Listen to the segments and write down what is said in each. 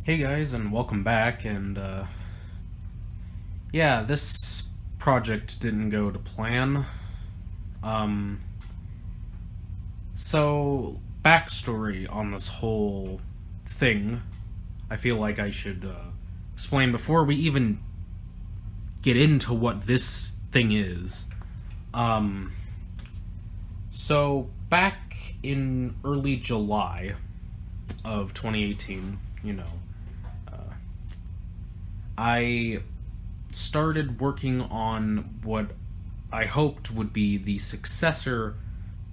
Hey guys, and welcome back. Yeah, this project didn't go to plan. Um, so backstory on this whole thing. I feel like I should explain before we even get into what this thing is. Um, so back in early July of 2018, I started working on what I hoped would be the successor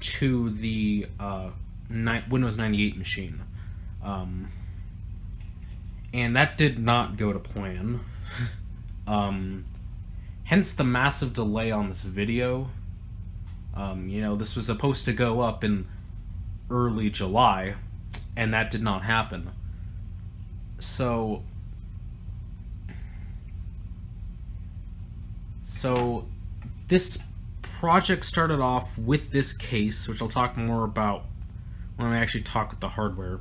to the Windows 98 machine. Um, and that did not go to plan. um, Hence the massive delay on this video. This was supposed to go up in early July, and that did not happen. So this project started off with this case, which I'll talk more about when I actually talk with the hardware.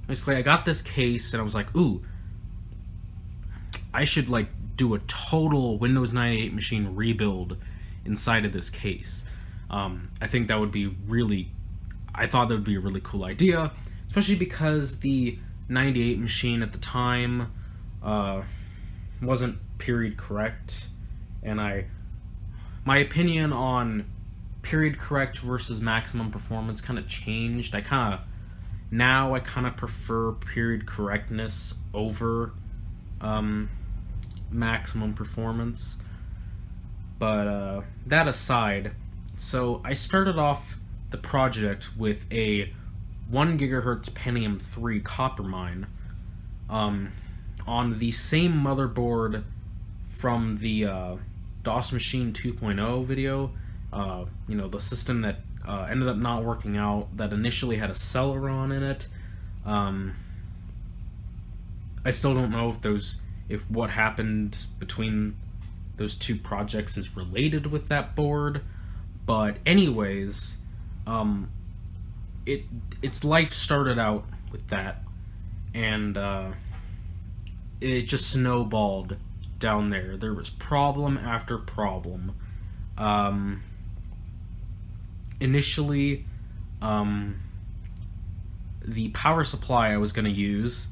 Basically, I got this case and I was like, ooh, I should do a total Windows 98 machine rebuild inside of this case. I think that would be I thought that would be a really cool idea, especially because the 98 machine at the time wasn't period correct, and my opinion on period correct versus maximum performance kind of changed. I kind of prefer period correctness over maximum performance. But that aside, so I started off the project with a 1 gigahertz Pentium 3 copper mine on the same motherboard from the DOS Machine 2.0 video. The system that ended up not working out, that initially had a Celeron in it. I still don't know if what happened between those two projects is related with that board, but anyways, its life started out with that, and it just snowballed down there. There was problem after problem. Initially, the power supply I was going to use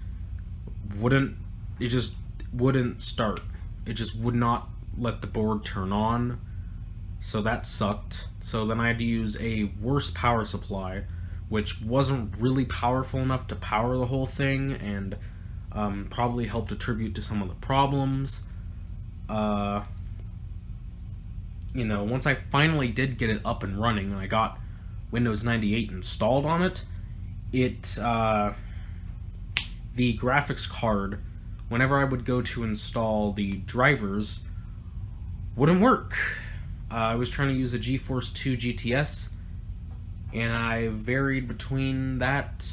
just wouldn't start. It just would not let the board turn on, so that sucked. So then I had to use a worse power supply, which wasn't really powerful enough to power the whole thing, and probably helped attribute to some of the problems. Once I finally did get it up and running and I got Windows 98 installed on it, the graphics card, whenever I would go to install the drivers, wouldn't work. I was trying to use a GeForce 2 GTS, and I varied between that,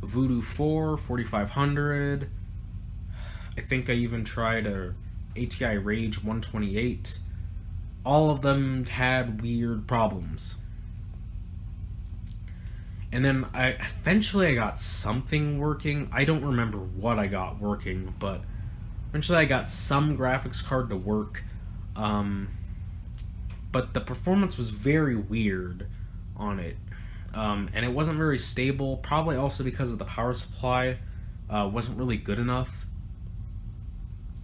Voodoo 4, 4500. I think I even tried a ATI Rage 128. All of them had weird problems. And then eventually I got something working. I don't remember what I got working, but eventually I got some graphics card to work. But the performance was very weird on it. And it wasn't very stable, probably also because of the power supply wasn't really good enough.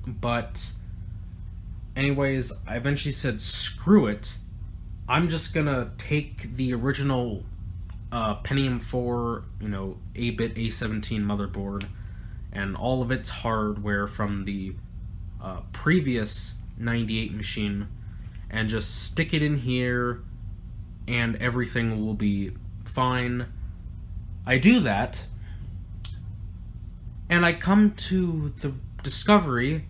But anyways, I eventually said, screw it. I'm just gonna take the original Pentium 4, 8-bit A17 motherboard, and all of its hardware from the previous 98 machine, and just stick it in here, and everything will be fine. I do that, and I come to the discovery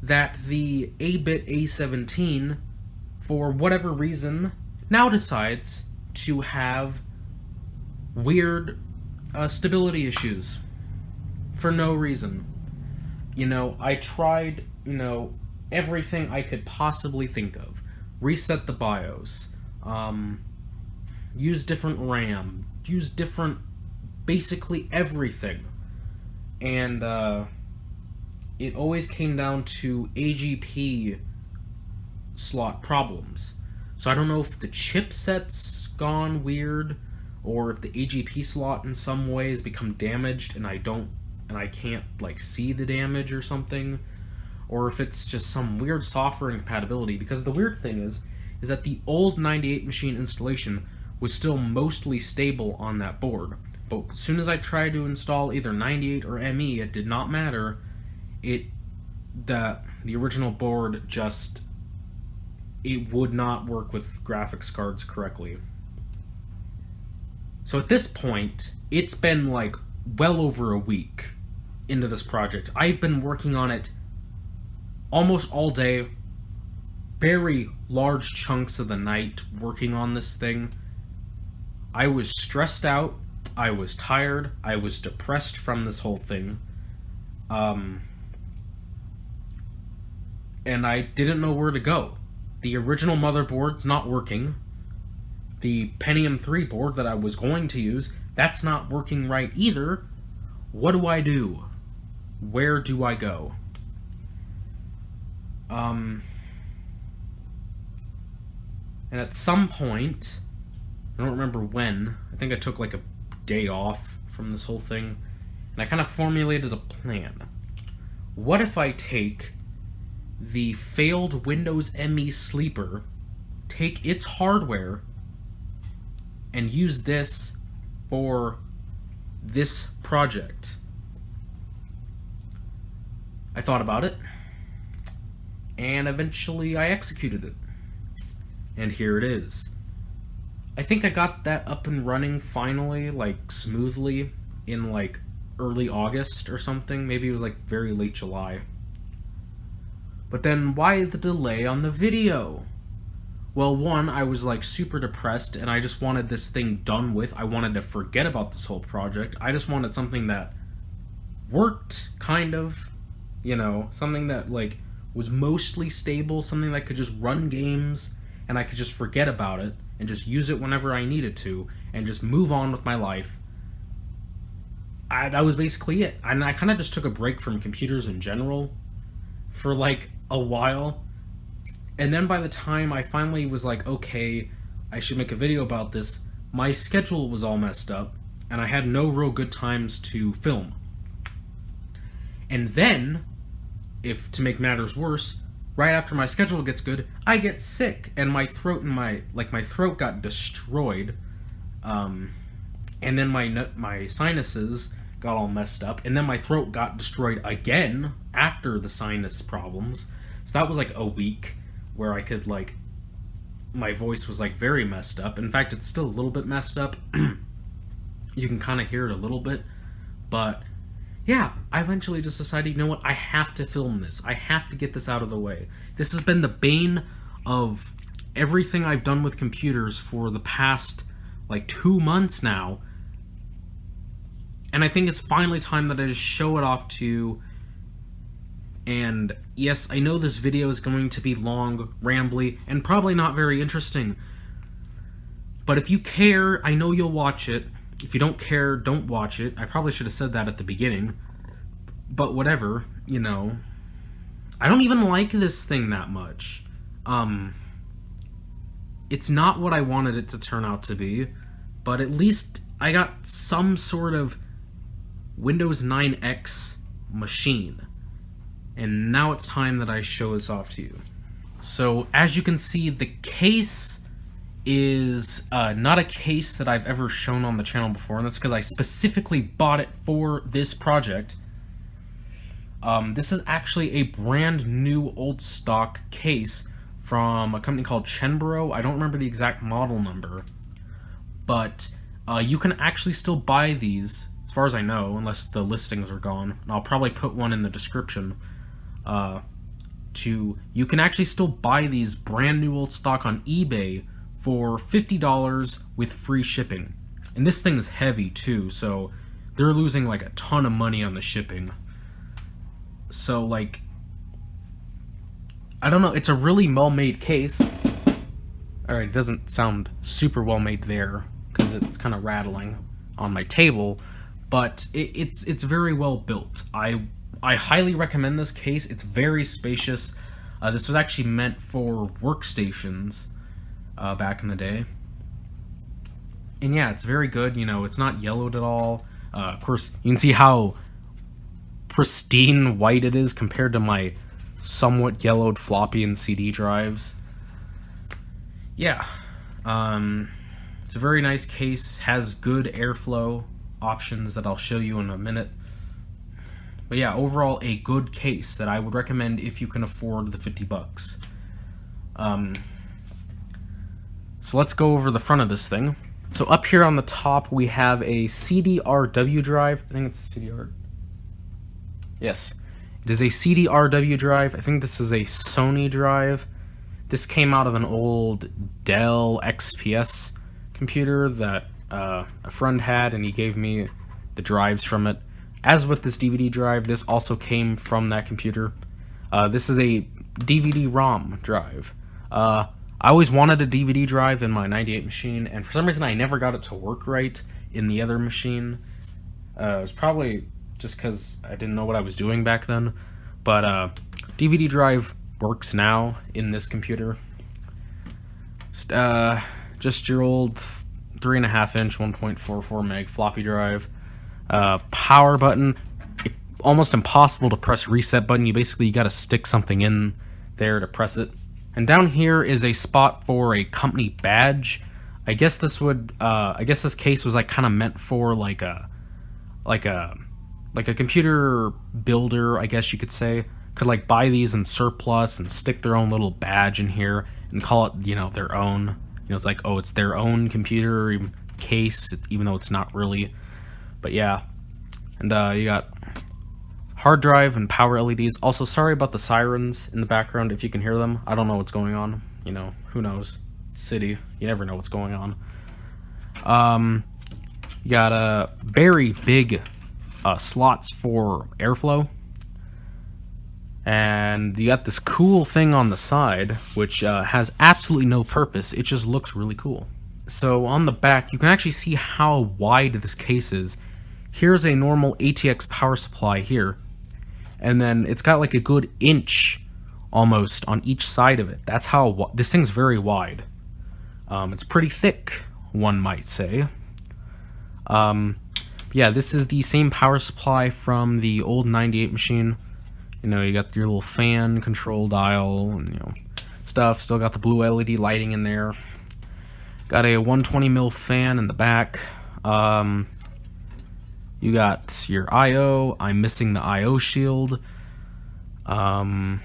that the 8-bit A17, for whatever reason, now decides to have weird stability issues for no reason. I tried, everything I could possibly think of. Reset the BIOS, use different RAM, use different, basically everything. and it always came down to AGP slot problems. So I don't know if the chipset's gone weird, or if the AGP slot in some way has become damaged and I can't like see the damage or something, or if it's just some weird software incompatibility. Because the weird thing is that the old 98 machine installation was still mostly stable on that board, but as soon as I tried to install either 98 or ME, it did not matter. The original board just, it would not work with graphics cards correctly. So at this point, it's been like well over a week into this project. I've been working on it almost all day, very large chunks of the night working on this thing. I was stressed out, I was tired, I was depressed from this whole thing. And I didn't know where to go. The original motherboard's not working. The Pentium 3 board that I was going to use, that's not working right either. What do I do? Where do I go? And at some point, I don't remember when, I think I took like a day off from this whole thing, and I kind of formulated a plan. What if I take the failed Windows ME sleeper, take its hardware, and use this for this project? I thought about it, and eventually I executed it. And here it is. I think I got that up and running finally, like smoothly, in like early August or something. Maybe it was like very late July. But then why the delay on the video? Well, one, I was like super depressed and I just wanted this thing done with. I wanted to forget about this whole project. I just wanted something that worked, kind of, you know, something that like was mostly stable, something that could just run games and I could just forget about it and just use it whenever I needed to and just move on with my life. That was basically it. And I kind of just took a break from computers in general for like a while. And then by the time I finally was like, okay, I should make a video about this, my schedule was all messed up and I had no real good times to film. And then, if to make matters worse, right after my schedule gets good, I get sick and my throat and my throat got destroyed. And then my sinuses got all messed up, and then my throat got destroyed again after the sinus problems. So that was like a week where I could like, my voice was like very messed up. In fact, it's still a little bit messed up. You can kind of hear it a little bit, but yeah, I eventually just decided, you know what, I have to film this. I have to get this out of the way. This has been the bane of everything I've done with computers for the past like 2 months now. And I think it's finally time that I just show it off to you. And yes, I know this video is going to be long, rambly, and probably not very interesting. But if you care, I know you'll watch it. If you don't care, don't watch it. I probably should have said that at the beginning. But whatever, you know. I don't even like this thing that much. It's not what I wanted it to turn out to be. But at least I got some sort of Windows 9X machine. And now it's time that I show this off to you. So, as you can see, the case is not a case that I've ever shown on the channel before, and that's because I specifically bought it for this project. This is actually a brand new old stock case from a company called Chenburo. I don't remember the exact model number, but you can actually still buy these, as far as I know, unless the listings are gone. And I'll probably put one in the description. You can actually still buy these brand new old stock on eBay for $50 with free shipping. And this thing is heavy too, so they're losing like a ton of money on the shipping. So like, I don't know, it's a really well-made case. Alright, it doesn't sound super well-made there, because it's kind of rattling on my table, but it's very well built. I highly recommend this case. It's very spacious. This was actually meant for workstations back in the day. And yeah, it's very good. You know, it's not yellowed at all. Of course, you can see how pristine white it is compared to my somewhat yellowed floppy and CD drives. Yeah, it's a very nice case. Has good airflow options that I'll show you in a minute. But yeah, overall a good case that I would recommend if you can afford the $50. So let's go over the front of this thing. So up here on the top we have a CDRW drive. I think it's a CDR. Yes, it is a CDRW drive. I think this is a Sony drive. This came out of an old Dell XPS computer that a friend had, and he gave me the drives from it. As with this DVD drive, this also came from that computer. This is a DVD-ROM drive. I always wanted a DVD drive in my 98 machine, and for some reason I never got it to work right in the other machine. It was probably just because I didn't know what I was doing back then. But DVD drive works now in this computer. Just your old 3.5-inch 1.44 meg floppy drive. Power button. Almost impossible to press reset button. You got to stick something in there to press it. And down here is a spot for a company badge. I guess this case was like kind of meant for like a computer builder, I guess you could say, could like buy these in surplus and stick their own little badge in here and call it, you know, their own. You know, it's like, oh, it's their own computer case, even though it's not really. But yeah, and you got hard drive and power LEDs. Also, sorry about the sirens in the background if you can hear them. I don't know what's going on. You know, who knows? City, you never know what's going on. You got a very big slots for airflow, and you got this cool thing on the side which has absolutely no purpose. It just looks really cool. So on the back you can actually see how wide this case is. Here's a normal ATX power supply here, and then it's got like a good inch almost on each side of it. That's how this thing's very wide. It's pretty thick, one might say. Yeah, this is the same power supply from the old 98 machine. You know, you got your little fan control dial and, you know, stuff. Still got the blue LED lighting in there. Got a 120mm fan in the back. You got your I/O. I'm missing the I/O shield. But,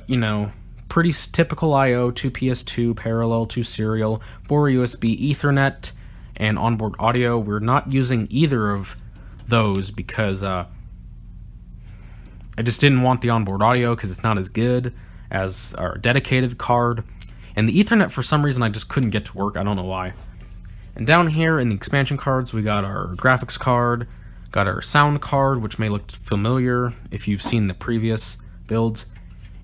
you know, pretty typical I/O, 2 PS2, parallel, 2 serial, 4 USB Ethernet, and onboard audio. We're not using either of those because I just didn't want the onboard audio because it's not as good as our dedicated card. And the Ethernet, for some reason, I just couldn't get to work. I don't know why. And down here in the expansion cards, we got our graphics card, got our sound card, which may look familiar if you've seen the previous builds,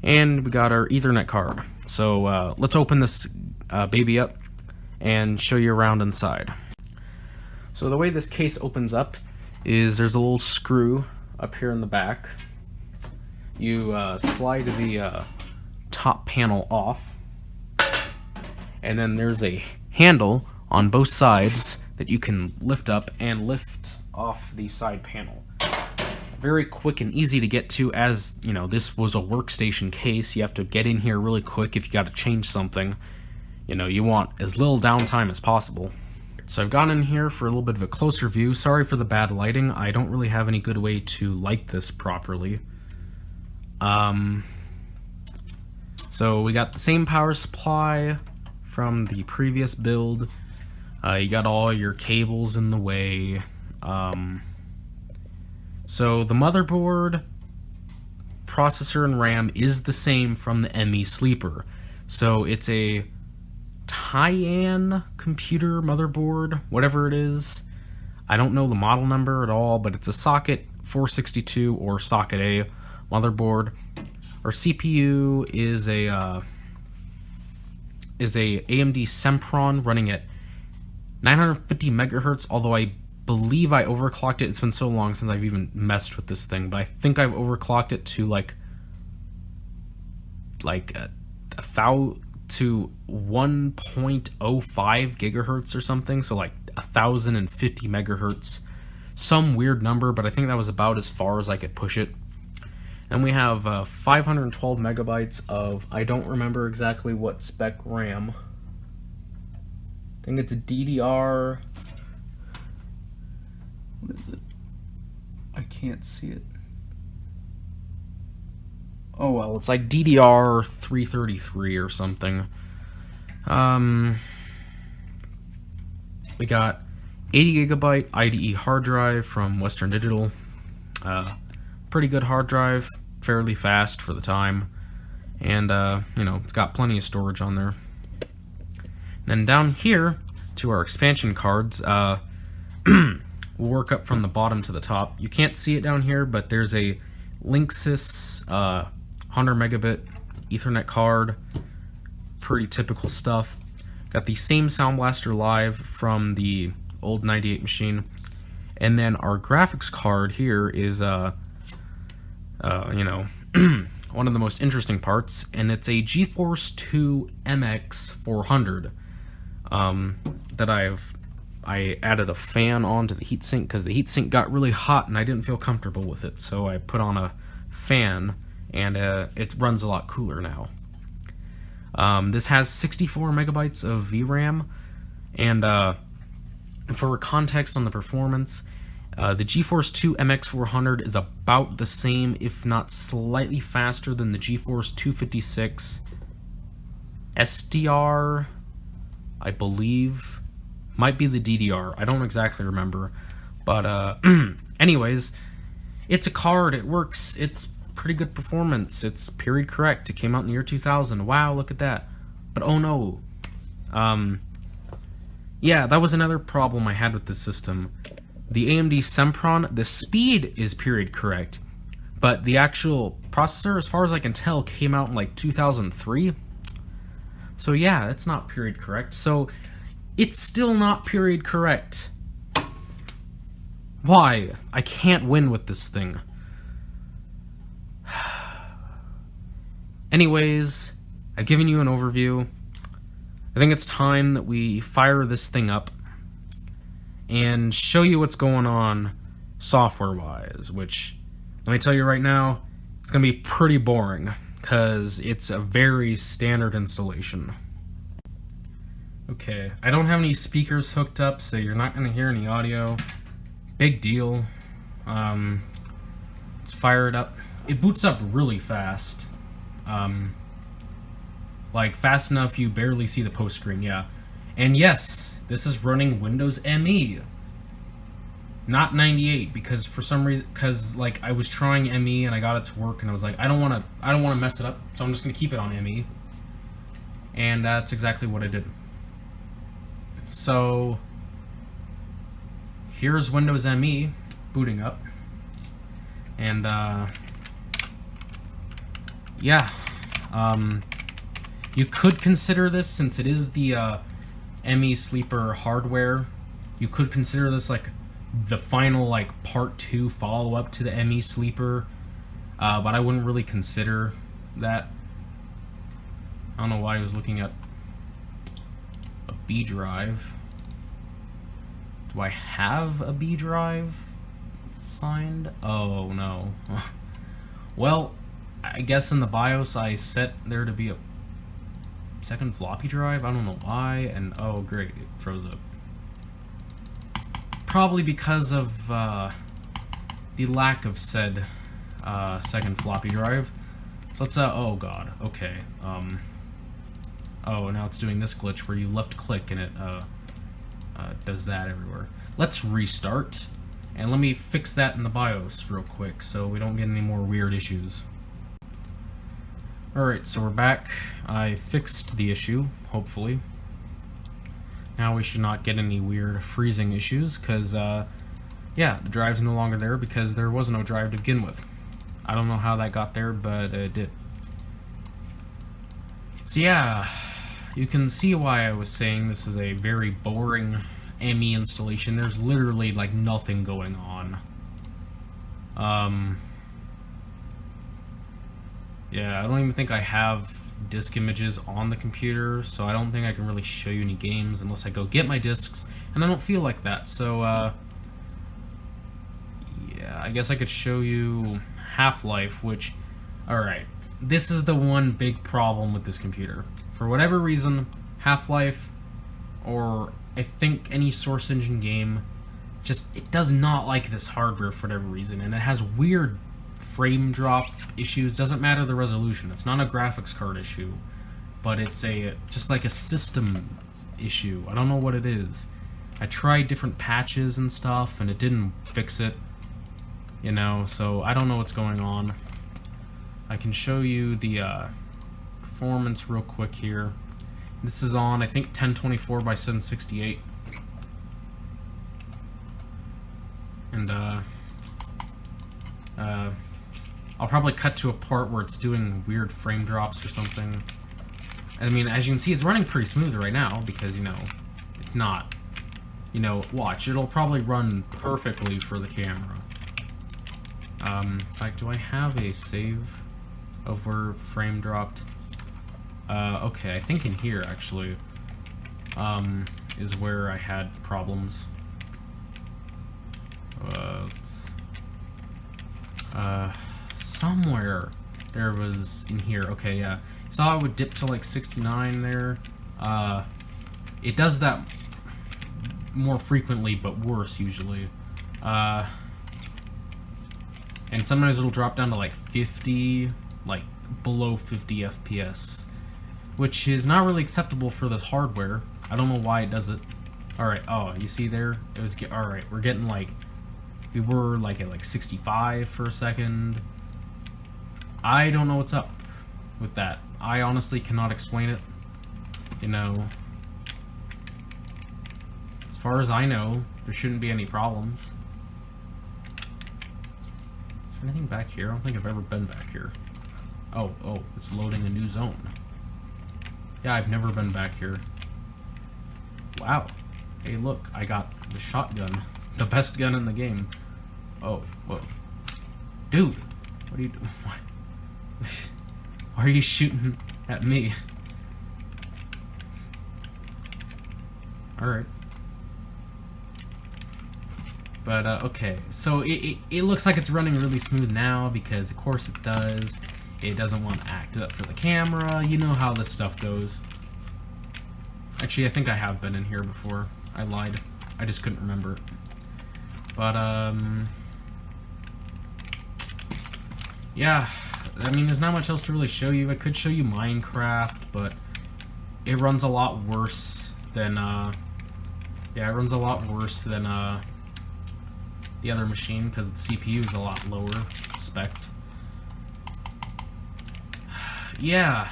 and we got our Ethernet card. So let's open this baby up and show you around inside. So the way this case opens up is there's a little screw up here in the back. You slide the top panel off, and then there's a handle on both sides that you can lift up and lift off the side panel. Very quick and easy to get to, as you know, this was a workstation case. You have to get in here really quick if you got to change something. You know, you want as little downtime as possible. So I've gone in here for a little bit of a closer view. Sorry for the bad lighting. I don't really have any good way to light this properly. So we got the same power supply from the previous build. You got all your cables in the way. So the motherboard, processor, and RAM is the same from the ME Sleeper. So it's a Tyan computer motherboard, whatever it is. I don't know the model number at all, but it's a socket 462 or socket A motherboard. Our CPU is a AMD Sempron running at 950 megahertz, although I believe I overclocked it. It's been so long since I've even messed with this thing, but I think I've overclocked it to like a thousand to 1.05 gigahertz or something, so like 1050 megahertz, some weird number, but I think that was about as far as I could push it. And we have 512 megabytes of, I don't remember exactly what spec RAM. I think it's a DDR. What is it? I can't see it. Oh well, it's like DDR 333 or something. We got 80 gigabyte IDE hard drive from Western Digital. Pretty good hard drive, fairly fast for the time, and you know, it's got plenty of storage on there. And then down here to our expansion cards, we'll work up from the bottom to the top. You can't see it down here, but there's a Linksys 100 megabit Ethernet card. Pretty typical stuff. Got the same Sound Blaster Live from the old 98 machine. And then our graphics card here is, you know, one of the most interesting parts, and it's a GeForce 2 MX 400 that I added a fan onto the heatsink because the heatsink got really hot and I didn't feel comfortable with it, so I put on a fan, and it runs a lot cooler now. This has 64 megabytes of VRAM, and for context on the performance, the GeForce 2 MX 400 is about the same, if not slightly faster than the GeForce 256 SDR, I believe. Might be the DDR, I don't exactly remember. But anyways, it's a card, it works, it's pretty good performance, it's period correct, it came out in the year 2000, wow, look at that. But oh no, yeah, that was another problem I had with this system. The AMD Sempron, the speed is period correct, but the actual processor, as far as I can tell, came out in like 2003. So yeah, it's not period correct. So it's still not period correct. Why? I can't win with this thing. Anyways, I've given you an overview. I think it's time that we fire this thing up and show you what's going on software-wise, which, let me tell you right now, it's going to be pretty boring, because it's a very standard installation. Okay, I don't have any speakers hooked up, so you're not going to hear any audio. Big deal. Let's fire it up. It boots up really fast. Like, fast enough you barely see the post screen, yeah. And yes, this is running Windows ME, not 98, because for some reason, like I was trying ME and I got it to work, and I was like, I don't want to mess it up, so I'm just gonna keep it on ME, and that's exactly what I did. So here's Windows ME booting up, and yeah, you could consider this, since it is the ME Sleeper hardware, you could consider this like the final, like, part 2 follow-up to the ME Sleeper, but I wouldn't really consider that. I don't know why I was looking at a B drive. Do I have a B drive signed? Oh no. Well, I guess in the BIOS I set there to be a second floppy drive. I don't know why, and oh great, it froze up. Probably because of the lack of said second floppy drive. So let's oh god, okay. Oh, now it's doing this glitch where you left click and it does that everywhere. Let's restart, and let me fix that in the BIOS real quick so we don't get any more weird issues. Alright, so we're back. I fixed the issue, hopefully. Now we should not get any weird freezing issues, because, yeah, the drive's no longer there because there was no drive to begin with. I don't know how that got there, but it did. So yeah, you can see why I was saying this is a very boring ME installation, there's literally like nothing going on. Yeah, I don't even think I have disk images on the computer, so I don't think I can really show you any games unless I go get my discs, and I don't feel like that, so yeah, I guess I could show you Half-Life, which, alright, this is the one big problem with this computer. For whatever reason, Half-Life, or I think any Source Engine game, just, it does not like this hardware for whatever reason, and it has weird frame drop issues. Doesn't matter the resolution, it's not a graphics card issue, but it's just like a system issue. I don't know what it is. I tried different patches and stuff, and it didn't fix it, you know, so I don't know what's going on. I can show you the performance real quick here. This is on, I think, 1024 by 768. And I'll probably cut to a part where it's doing weird frame drops or something. I mean, as you can see, it's running pretty smooth right now because, you know, it's not, you know, watch, it'll probably run perfectly for the camera. In fact, do I have a save of where frame dropped? Okay, I think in here, actually, is where I had problems. Somewhere there was in here. Okay, yeah. Saw it would dip to like 69 there. It does that more frequently, but worse usually. And sometimes it'll drop down to like 50, like below 50 FPS, which is not really acceptable for this hardware. I don't know why it does it. Alright, oh, you see there? It was, alright, we're getting like, we were like at like 65 for a second. I don't know what's up with that. I honestly cannot explain it. You know, as far as I know, there shouldn't be any problems. Is there anything back here? I don't think I've ever been back here. Oh, it's loading a new zone. Yeah, I've never been back here. Wow. Hey, look, I got the shotgun. The best gun in the game. Oh, whoa. Dude, what are you doing? Why are you shooting at me? Alright. But, okay. So, it looks like it's running really smooth now, because of course it does. It doesn't want to act up for the camera. You know how this stuff goes. Actually, I think I have been in here before. I lied. I just couldn't remember it. But, yeah. I mean, there's not much else to really show you. I could show you Minecraft, but it runs a lot worse than, yeah, it runs a lot worse than, the other machine, because the CPU is a lot lower spec'd. Yeah,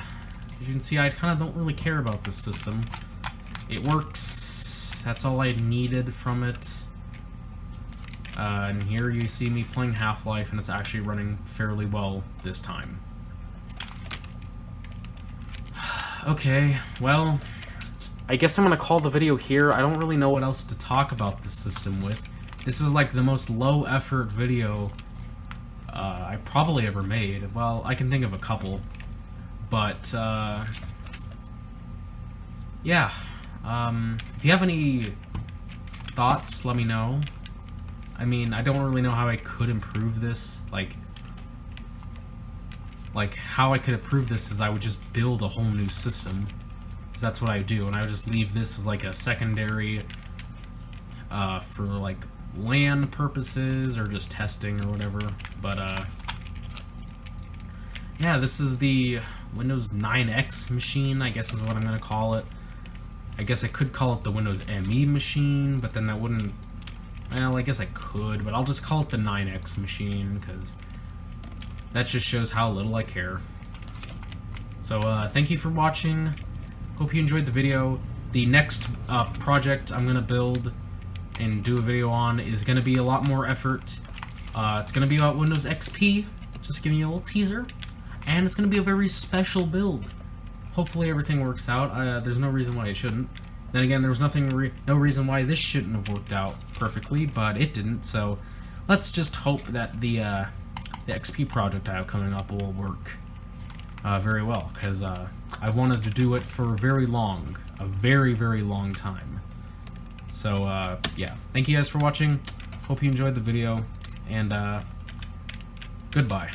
as you can see, I kind of don't really care about this system. It works. That's all I needed from it. And here you see me playing Half-Life, and it's actually running fairly well this time. Okay, well, I guess I'm gonna call the video here. I don't really know what else to talk about this system with. This was like the most low-effort video I probably ever made. Well, I can think of a couple. But, yeah. If you have any thoughts, let me know. I mean, I don't really know how I could improve this. Like how I could improve this is I would just build a whole new system. Because that's what I do. And I would just leave this as like a secondary for like LAN purposes or just testing or whatever. But, yeah, this is the Windows 9X machine, I guess is what I'm going to call it. I guess I could call it the Windows ME machine, but then that wouldn't... Well, I guess I could, but I'll just call it the 9X machine, because that just shows how little I care. So, thank you for watching. Hope you enjoyed the video. The next project I'm going to build and do a video on is going to be a lot more effort. It's going to be about Windows XP, just giving you a little teaser. And it's going to be a very special build. Hopefully everything works out. There's no reason why it shouldn't. Then again, there was no reason why this shouldn't have worked out perfectly, but it didn't. So let's just hope that the XP project I have coming up will work very well, because I've wanted to do it for a very long time. So yeah, thank you guys for watching. Hope you enjoyed the video, and goodbye.